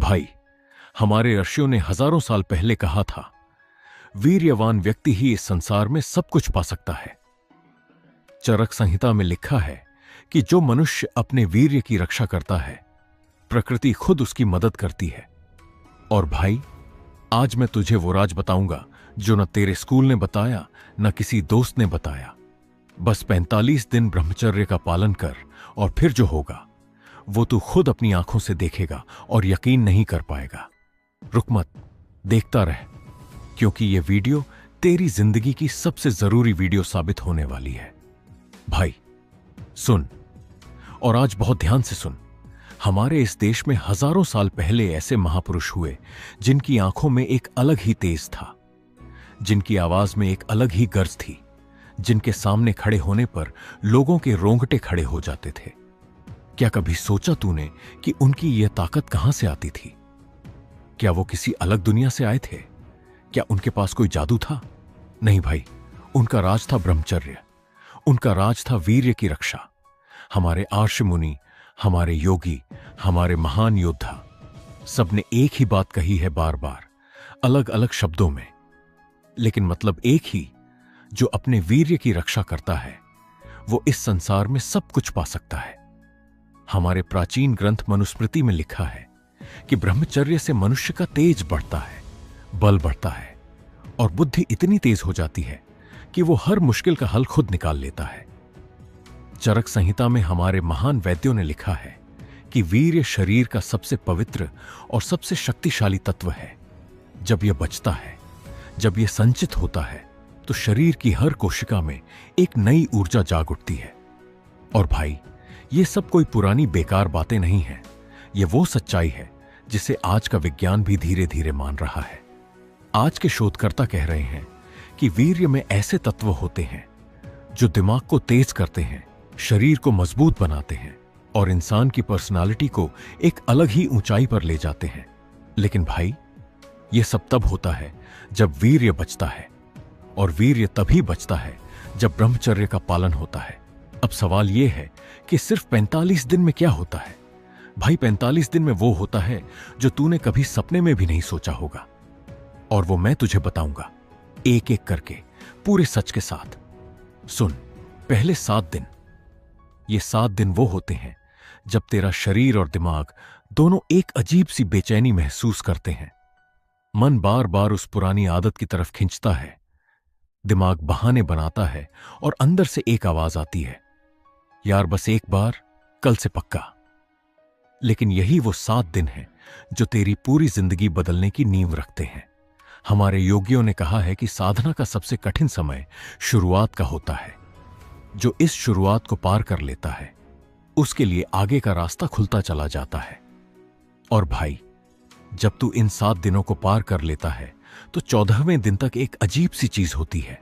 भाई, हमारे ऋषियों ने हजारों साल पहले कहा था, वीर्यवान व्यक्ति ही इस संसार में सब कुछ पा सकता है। चरक संहिता में लिखा है कि जो मनुष्य अपने वीर्य की रक्षा करता है, प्रकृति खुद उसकी मदद करती है। और भाई, आज मैं तुझे वो राज बताऊंगा जो न तेरे स्कूल ने बताया, न किसी दोस्त ने बताया। बस 45 दिन ब्रह्मचर्य का पालन कर और फिर जो होगा वो तू खुद अपनी आंखों से देखेगा और यकीन नहीं कर पाएगा। रुक मत, देखता रह, क्योंकि यह वीडियो तेरी जिंदगी की सबसे जरूरी वीडियो साबित होने वाली है। भाई सुन, और आज बहुत ध्यान से सुन। हमारे इस देश में हजारों साल पहले ऐसे महापुरुष हुए जिनकी आंखों में एक अलग ही तेज था, जिनकी आवाज में एक अलग ही गर्ज थी, जिनके सामने खड़े होने पर लोगों के रोंगटे खड़े हो जाते थे। क्या कभी सोचा तूने कि उनकी यह ताकत कहां से आती थी? क्या वो किसी अलग दुनिया से आए थे? क्या उनके पास कोई जादू था? नहीं भाई, उनका राज था ब्रह्मचर्य, उनका राज था वीर्य की रक्षा। हमारे आर्ष मुनि, हमारे योगी, हमारे महान योद्धा, सबने एक ही बात कही है बार बार, अलग अलग शब्दों में, लेकिन मतलब एक ही। जो अपने वीर्य की रक्षा करता है वो इस संसार में सब कुछ पा सकता है। हमारे प्राचीन ग्रंथ मनुस्मृति में लिखा है कि ब्रह्मचर्य से मनुष्य का तेज बढ़ता है, बल बढ़ता है और बुद्धि इतनी तेज हो जाती है कि वो हर मुश्किल का हल खुद निकाल लेता है। चरक संहिता में हमारे महान वैद्यों ने लिखा है कि वीर्य शरीर का सबसे पवित्र और सबसे शक्तिशाली तत्व है। जब यह बचता है, जब यह संचित होता है, तो शरीर की हर कोशिका में एक नई ऊर्जा जाग उठती है। और भाई, ये सब कोई पुरानी बेकार बातें नहीं हैं, ये वो सच्चाई है जिसे आज का विज्ञान भी धीरे धीरे मान रहा है। आज के शोधकर्ता कह रहे हैं कि वीर्य में ऐसे तत्व होते हैं जो दिमाग को तेज करते हैं, शरीर को मजबूत बनाते हैं और इंसान की पर्सनालिटी को एक अलग ही ऊंचाई पर ले जाते हैं। लेकिन भाई, यह सब तब होता है जब वीर्य बचता है, और वीर्य तभी बचता है जब ब्रह्मचर्य का पालन होता है। अब सवाल यह है कि सिर्फ 45 दिन में क्या होता है? भाई, 45 दिन में वो होता है जो तूने कभी सपने में भी नहीं सोचा होगा, और वो मैं तुझे बताऊंगा एक एक करके, पूरे सच के साथ। सुन, पहले 7 दिन। ये 7 दिन वो होते हैं जब तेरा शरीर और दिमाग दोनों एक अजीब सी बेचैनी महसूस करते हैं। मन बार बार उस पुरानी आदत की तरफ खिंचता है, दिमाग बहाने बनाता है और अंदर से एक आवाज आती है, यार बस एक बार, कल से पक्का। लेकिन यही वो 7 दिन हैं जो तेरी पूरी जिंदगी बदलने की नींव रखते हैं। हमारे योगियों ने कहा है कि साधना का सबसे कठिन समय शुरुआत का होता है। जो इस शुरुआत को पार कर लेता है उसके लिए आगे का रास्ता खुलता चला जाता है। और भाई, जब तू इन 7 दिनों को पार कर लेता है तो 14वें दिन तक एक अजीब सी चीज होती है।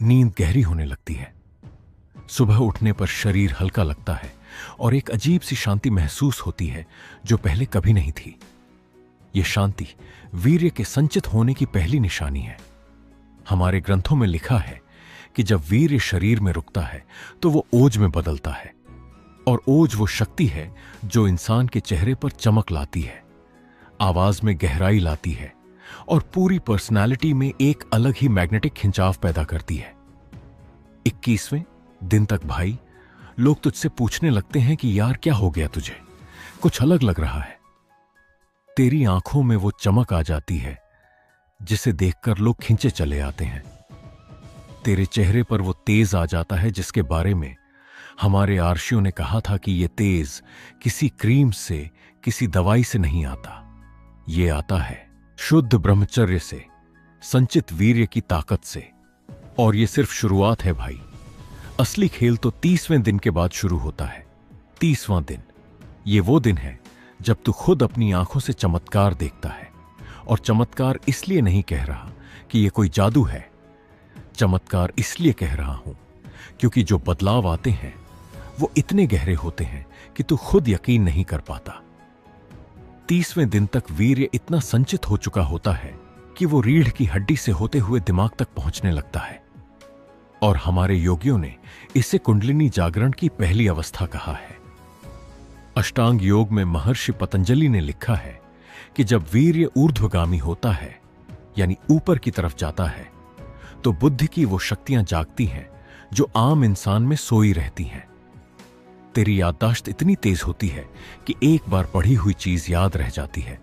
नींद गहरी होने लगती है। सुबह उठने पर शरीर हल्का लगता है और एक अजीब सी शांति महसूस होती है जो पहले कभी नहीं थी। यह शांति वीर्य के संचित होने की पहली निशानी है। हमारे ग्रंथों में लिखा है कि जब वीर्य शरीर में रुकता है तो वो ओज में बदलता है, और ओज वो शक्ति है जो इंसान के चेहरे पर चमक लाती है, आवाज में गहराई लाती है और पूरी पर्सनालिटी में एक अलग ही मैग्नेटिक खिंचाव पैदा करती है। 21वें दिन तक भाई, लोग तुझसे पूछने लगते हैं कि यार क्या हो गया तुझे, कुछ अलग लग रहा है। तेरी आंखों में वो चमक आ जाती है जिसे देखकर लोग खिंचे चले आते हैं। तेरे चेहरे पर वो तेज आ जाता है जिसके बारे में हमारे आर्षियों ने कहा था कि ये तेज किसी क्रीम से, किसी दवाई से नहीं आता। ये आता है शुद्ध ब्रह्मचर्य से, संचित वीर्य की ताकत से। और ये सिर्फ शुरुआत है भाई। असली खेल तो 30वें दिन के बाद शुरू होता है। 30वां दिन, ये वो दिन है जब तू खुद अपनी आंखों से चमत्कार देखता है। और चमत्कार इसलिए नहीं कह रहा कि ये कोई जादू है, चमत्कार इसलिए कह रहा हूं क्योंकि जो बदलाव आते हैं वो इतने गहरे होते हैं कि तू खुद यकीन नहीं कर पाता। 30वें दिन तक वीर्य इतना संचित हो चुका होता है कि वो रीढ़ की हड्डी से होते हुए दिमाग तक पहुंचने लगता है। और हमारे योगियों ने इसे कुंडलिनी जागरण की पहली अवस्था कहा है। अष्टांग योग में महर्षि पतंजलि ने लिखा है कि जब वीर्य ऊर्ध्वगामी होता है, यानी ऊपर की तरफ जाता है, तो बुद्धि की वो शक्तियां जागती हैं जो आम इंसान में सोई रहती हैं। तेरी याददाश्त इतनी तेज होती है कि एक बार पढ़ी हुई चीज याद रह जाती है।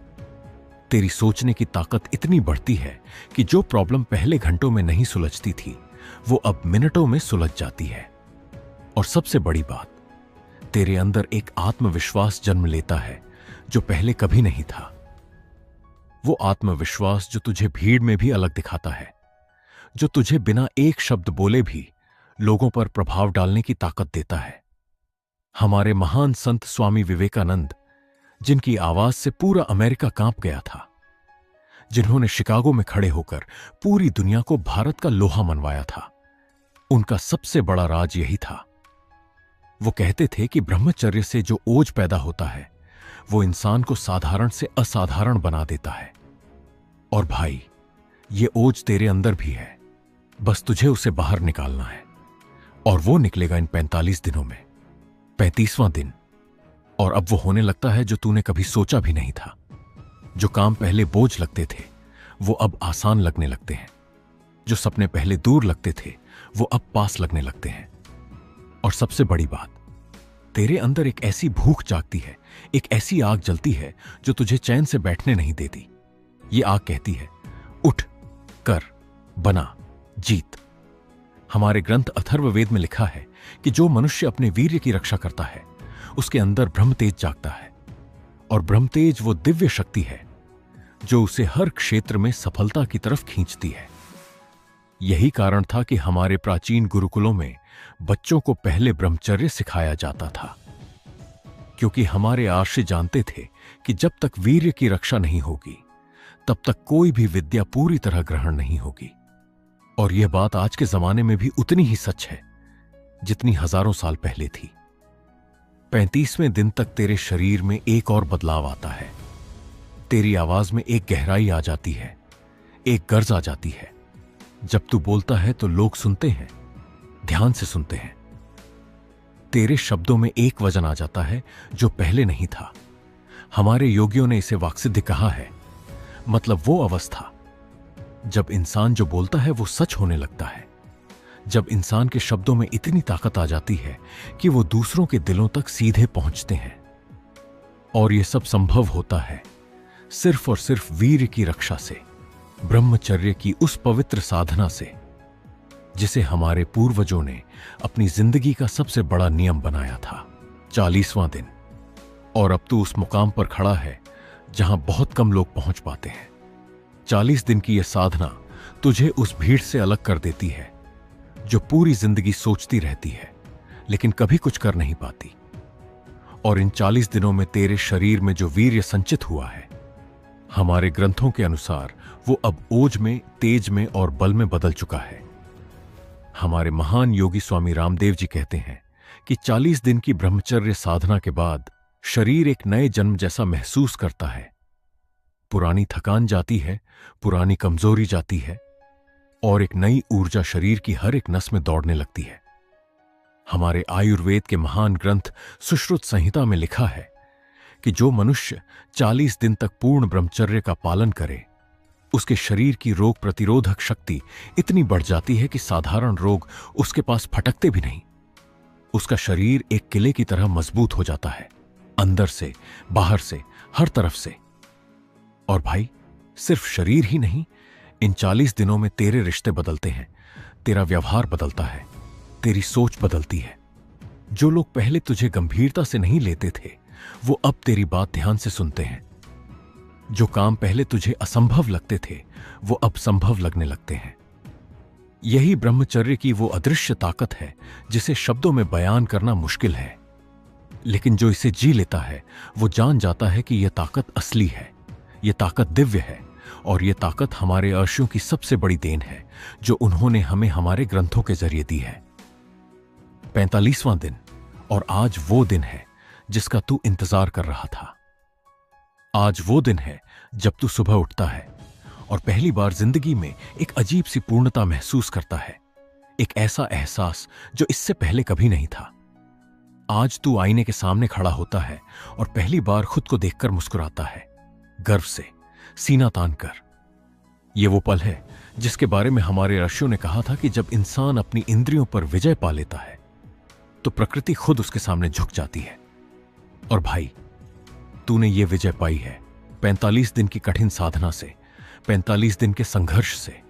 तेरी सोचने की ताकत इतनी बढ़ती है कि जो प्रॉब्लम पहले घंटों में नहीं सुलझती थी, वो अब मिनटों में सुलझ जाती है। और सबसे बड़ी बात, तेरे अंदर एक आत्मविश्वास जन्म लेता है जो पहले कभी नहीं था। वो आत्मविश्वास जो तुझे भीड़ में भी अलग दिखाता है, जो तुझे बिना एक शब्द बोले भी लोगों पर प्रभाव डालने की ताकत देता है। हमारे महान संत स्वामी विवेकानंद, जिनकी आवाज से पूरा अमेरिका कांप गया था, जिन्होंने शिकागो में खड़े होकर पूरी दुनिया को भारत का लोहा मनवाया था, उनका सबसे बड़ा राज यही था। वो कहते थे कि ब्रह्मचर्य से जो ओज पैदा होता है, वो इंसान को साधारण से असाधारण बना देता है। और भाई, ये ओज तेरे अंदर भी है, बस तुझे उसे बाहर निकालना है। और वो निकलेगा इन 45 दिनों में। 35वां दिन, और अब वो होने लगता है जो तूने कभी सोचा भी नहीं था। जो काम पहले बोझ लगते थे, वो अब आसान लगने लगते हैं। जो सपने पहले दूर लगते थे, वो अब पास लगने लगते हैं। और सबसे बड़ी बात, तेरे अंदर एक ऐसी भूख जागती है, एक ऐसी आग जलती है जो तुझे चैन से बैठने नहीं देती। ये आग कहती है, उठ, कर, बना, जीत। हमारे ग्रंथ अथर्ववेद में लिखा है कि जो मनुष्य अपने वीर्य की रक्षा करता है, उसके अंदर ब्रह्मतेज जागता है। और ब्रह्मतेज वो दिव्य शक्ति है जो उसे हर क्षेत्र में सफलता की तरफ खींचती है। यही कारण था कि हमारे प्राचीन गुरुकुलों में बच्चों को पहले ब्रह्मचर्य सिखाया जाता था, क्योंकि हमारे आर्षि जानते थे कि जब तक वीर्य की रक्षा नहीं होगी, तब तक कोई भी विद्या पूरी तरह ग्रहण नहीं होगी। और यह बात आज के जमाने में भी उतनी ही सच है जितनी हजारों साल पहले थी। 35वें दिन तक तेरे शरीर में एक और बदलाव आता है। तेरी आवाज में एक गहराई आ जाती है, एक गर्ज आ जाती है। जब तू बोलता है तो लोग सुनते हैं, ध्यान से सुनते हैं। तेरे शब्दों में एक वजन आ जाता है जो पहले नहीं था। हमारे योगियों ने इसे वाक्सिद्ध कहा है, मतलब वो अवस्था जब इंसान जो बोलता है वो सच होने लगता है। जब इंसान के शब्दों में इतनी ताकत आ जाती है कि वो दूसरों के दिलों तक सीधे पहुंचते हैं। और ये सब संभव होता है सिर्फ और सिर्फ वीर्य की रक्षा से, ब्रह्मचर्य की उस पवित्र साधना से जिसे हमारे पूर्वजों ने अपनी जिंदगी का सबसे बड़ा नियम बनाया था। 40वां दिन, और अब तू उस मुकाम पर खड़ा है जहां बहुत कम लोग पहुंच पाते हैं। 40 दिन की यह साधना तुझे उस भीड़ से अलग कर देती है जो पूरी जिंदगी सोचती रहती है लेकिन कभी कुछ कर नहीं पाती। और इन 40 दिनों में तेरे शरीर में जो वीर्य संचित हुआ है, हमारे ग्रंथों के अनुसार वो अब ओज में, तेज में और बल में बदल चुका है। हमारे महान योगी स्वामी रामदेव जी कहते हैं कि 40 दिन की ब्रह्मचर्य साधना के बाद शरीर एक नए जन्म जैसा महसूस करता है। पुरानी थकान जाती है, पुरानी कमजोरी जाती है, और एक नई ऊर्जा शरीर की हर एक नस में दौड़ने लगती है। हमारे आयुर्वेद के महान ग्रंथ सुश्रुत संहिता में लिखा है कि जो मनुष्य 40 दिन तक पूर्ण ब्रह्मचर्य का पालन करे, उसके शरीर की रोग प्रतिरोधक शक्ति इतनी बढ़ जाती है कि साधारण रोग उसके पास फटकते भी नहीं। उसका शरीर एक किले की तरह मजबूत हो जाता है, अंदर से, बाहर से, हर तरफ से। और भाई, सिर्फ शरीर ही नहीं, इन 40 दिनों में तेरे रिश्ते बदलते हैं, तेरा व्यवहार बदलता है, तेरी सोच बदलती है। जो लोग पहले तुझे गंभीरता से नहीं लेते थे, वो अब तेरी बात ध्यान से सुनते हैं। जो काम पहले तुझे असंभव लगते थे, वो अब संभव लगने लगते हैं। यही ब्रह्मचर्य की वो अदृश्य ताकत है जिसे शब्दों में बयान करना मुश्किल है, लेकिन जो इसे जी लेता है वो जान जाता है कि यह ताकत असली है, यह ताकत दिव्य है, और यह ताकत हमारे ऋषियों की सबसे बड़ी देन है जो उन्होंने हमें हमारे ग्रंथों के जरिए दी है। 45वां दिन, और आज वो दिन है जिसका तू इंतजार कर रहा था। आज वो दिन है जब तू सुबह उठता है और पहली बार जिंदगी में एक अजीब सी पूर्णता महसूस करता है, एक ऐसा एहसास जो इससे पहले कभी नहीं था। आज तू आईने के सामने खड़ा होता है और पहली बार खुद को देखकर मुस्कुराता है। गर्व से, सीना तान कर। यह वो पल है जिसके बारे में हमारे ऋषियों ने कहा था कि जब इंसान अपनी इंद्रियों पर विजय पा लेता है तो प्रकृति खुद उसके सामने झुक जाती है। और भाई, तूने ये विजय पाई है 45 दिन की कठिन साधना से, 45 दिन के संघर्ष से,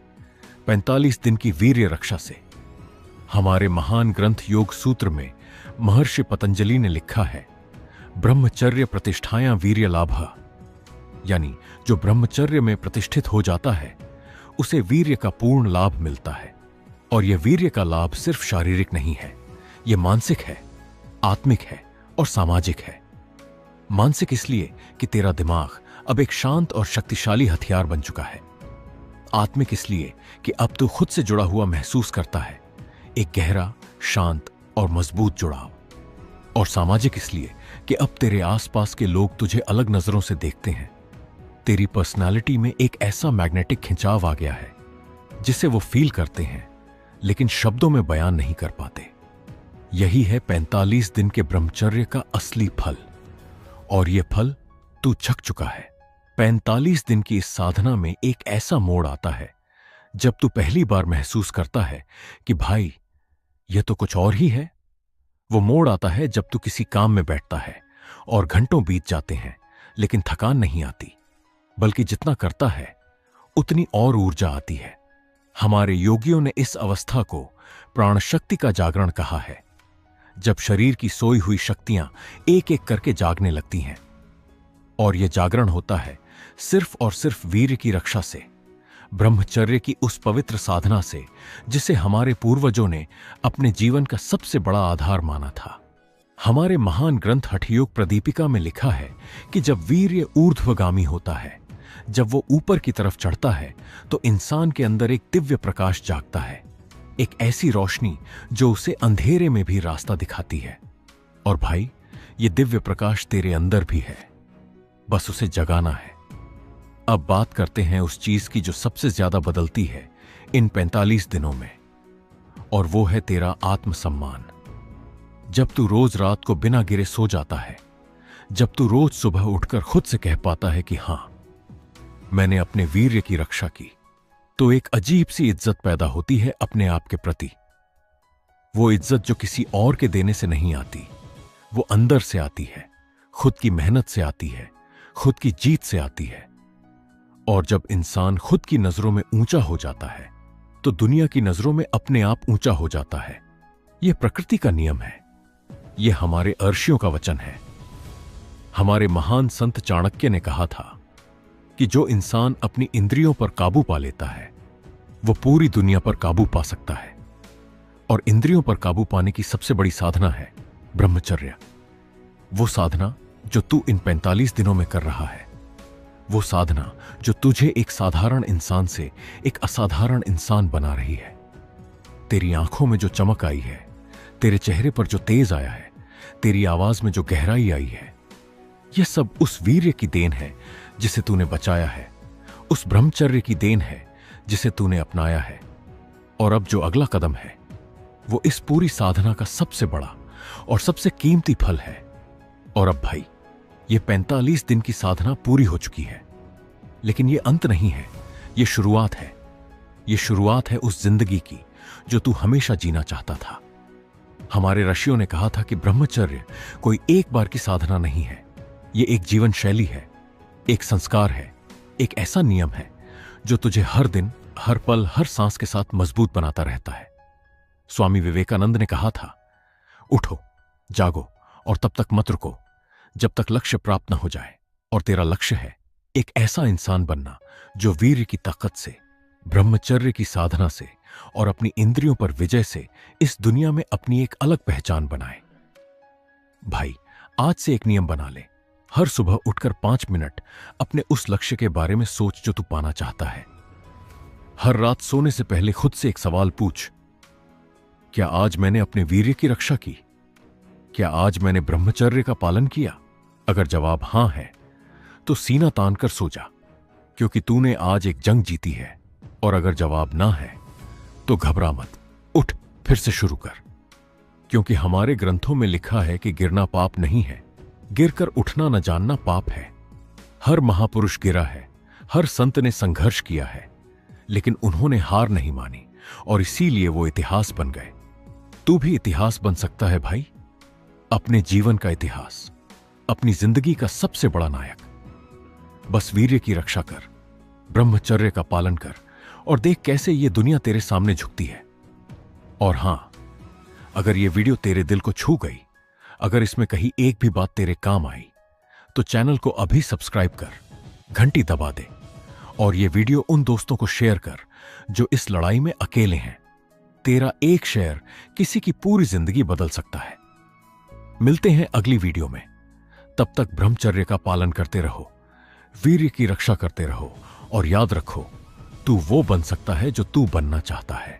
45 दिन की वीर्य रक्षा से। हमारे महान ग्रंथ योग सूत्र में महर्षि पतंजलि ने लिखा है, ब्रह्मचर्य प्रतिष्ठायां वीर्य लाभः, यानी जो ब्रह्मचर्य में प्रतिष्ठित हो जाता है उसे वीर्य का पूर्ण लाभ मिलता है। और यह वीर्य का लाभ सिर्फ शारीरिक नहीं है, यह मानसिक है, आत्मिक है और सामाजिक है। मानसिक इसलिए कि तेरा दिमाग अब एक शांत और शक्तिशाली हथियार बन चुका है। आत्मिक इसलिए कि अब तू खुद से जुड़ा हुआ महसूस करता है, एक गहरा, शांत और मजबूत जुड़ाव। और सामाजिक इसलिए कि अब तेरे आसपास के लोग तुझे अलग नजरों से देखते हैं। तेरी पर्सनालिटी में एक ऐसा मैग्नेटिक खिंचाव आ गया है जिसे वो फील करते हैं लेकिन शब्दों में बयान नहीं कर पाते। यही है 45 दिन के ब्रह्मचर्य का असली फल। और यह फल तू चख चुका है। 45 दिन की इस साधना में एक ऐसा मोड़ आता है जब तू पहली बार महसूस करता है कि भाई, यह तो कुछ और ही है। वो मोड़ आता है जब तू किसी काम में बैठता है और घंटों बीत जाते हैं लेकिन थकान नहीं आती, बल्कि जितना करता है उतनी और ऊर्जा आती है। हमारे योगियों ने इस अवस्था को प्राण शक्ति का जागरण कहा है, जब शरीर की सोई हुई शक्तियां एक एक करके जागने लगती हैं। और यह जागरण होता है सिर्फ और सिर्फ वीर्य की रक्षा से, ब्रह्मचर्य की उस पवित्र साधना से जिसे हमारे पूर्वजों ने अपने जीवन का सबसे बड़ा आधार माना था। हमारे महान ग्रंथ हठयोग प्रदीपिका में लिखा है कि जब वीर्य ऊर्ध्वगामी होता है, जब वो ऊपर की तरफ चढ़ता है, तो इंसान के अंदर एक दिव्य प्रकाश जागता है, एक ऐसी रोशनी जो उसे अंधेरे में भी रास्ता दिखाती है। और भाई, ये दिव्य प्रकाश तेरे अंदर भी है, बस उसे जगाना है। अब बात करते हैं उस चीज की जो सबसे ज्यादा बदलती है इन 45 दिनों में, और वो है तेरा आत्मसम्मान। जब तू रोज रात को बिना गिरे सो जाता है, जब तू रोज सुबह उठकर खुद से कह पाता है कि हां, मैंने अपने वीर्य की रक्षा की, तो एक अजीब सी इज्जत पैदा होती है अपने आप के प्रति। वो इज्जत जो किसी और के देने से नहीं आती, वो अंदर से आती है, खुद की मेहनत से आती है, खुद की जीत से आती है। और जब इंसान खुद की नजरों में ऊंचा हो जाता है तो दुनिया की नजरों में अपने आप ऊंचा हो जाता है। यह प्रकृति का नियम है, यह हमारे ऋषियों का वचन है। हमारे महान संत चाणक्य ने कहा था कि जो इंसान अपनी इंद्रियों पर काबू पा लेता है वो पूरी दुनिया पर काबू पा सकता है। और इंद्रियों पर काबू पाने की सबसे बड़ी साधना है ब्रह्मचर्य। वो साधना जो तू इन 45 दिनों में कर रहा है, वो साधना जो तुझे एक साधारण इंसान से एक असाधारण इंसान बना रही है। तेरी आंखों में जो चमक आई है, तेरे चेहरे पर जो तेज आया है, तेरी आवाज में जो गहराई आई है, यह सब उस वीर्य की देन है जिसे तूने बचाया है, उस ब्रह्मचर्य की देन है जिसे तूने अपनाया है। और अब जो अगला कदम है वो इस पूरी साधना का सबसे बड़ा और सबसे कीमती फल है। और अब भाई, ये 45 दिन की साधना पूरी हो चुकी है, लेकिन ये अंत नहीं है, ये शुरुआत है। ये शुरुआत है उस जिंदगी की जो तू हमेशा जीना चाहता था। हमारे ऋषियों ने कहा था कि ब्रह्मचर्य कोई एक बार की साधना नहीं है, ये एक जीवन शैली है, एक संस्कार है, एक ऐसा नियम है जो तुझे हर दिन, हर पल, हर सांस के साथ मजबूत बनाता रहता है। स्वामी विवेकानंद ने कहा था, उठो, जागो और तब तक मत रुको जब तक लक्ष्य प्राप्त न हो जाए। और तेरा लक्ष्य है एक ऐसा इंसान बनना जो वीर्य की ताकत से, ब्रह्मचर्य की साधना से और अपनी इंद्रियों पर विजय से इस दुनिया में अपनी एक अलग पहचान बनाए। भाई, आज से एक नियम बना ले, हर सुबह उठकर 5 मिनट अपने उस लक्ष्य के बारे में सोच जो तू पाना चाहता है। हर रात सोने से पहले खुद से एक सवाल पूछ, क्या आज मैंने अपने वीर्य की रक्षा की? क्या आज मैंने ब्रह्मचर्य का पालन किया? अगर जवाब हां है तो सीना तान कर सो जा, क्योंकि तूने आज एक जंग जीती है। और अगर जवाब ना है तो घबरा मत, उठ, फिर से शुरू कर। क्योंकि हमारे ग्रंथों में लिखा है कि गिरना पाप नहीं है, गिरकर उठना न जानना पाप है। हर महापुरुष गिरा है, हर संत ने संघर्ष किया है, लेकिन उन्होंने हार नहीं मानी और इसीलिए वो इतिहास बन गए। तू भी इतिहास बन सकता है भाई, अपने जीवन का इतिहास, अपनी जिंदगी का सबसे बड़ा नायक। बस वीर्य की रक्षा कर, ब्रह्मचर्य का पालन कर और देख कैसे ये दुनिया तेरे सामने झुकती है। और हां, अगर ये वीडियो तेरे दिल को छू गई, अगर इसमें कहीं एक भी बात तेरे काम आई, तो चैनल को अभी सब्सक्राइब कर, घंटी दबा दे और ये वीडियो उन दोस्तों को शेयर कर जो इस लड़ाई में अकेले हैं। तेरा एक शेयर किसी की पूरी जिंदगी बदल सकता है। मिलते हैं अगली वीडियो में। तब तक ब्रह्मचर्य का पालन करते रहो, वीर्य की रक्षा करते रहो और याद रखो, तू वो बन सकता है जो तू बनना चाहता है।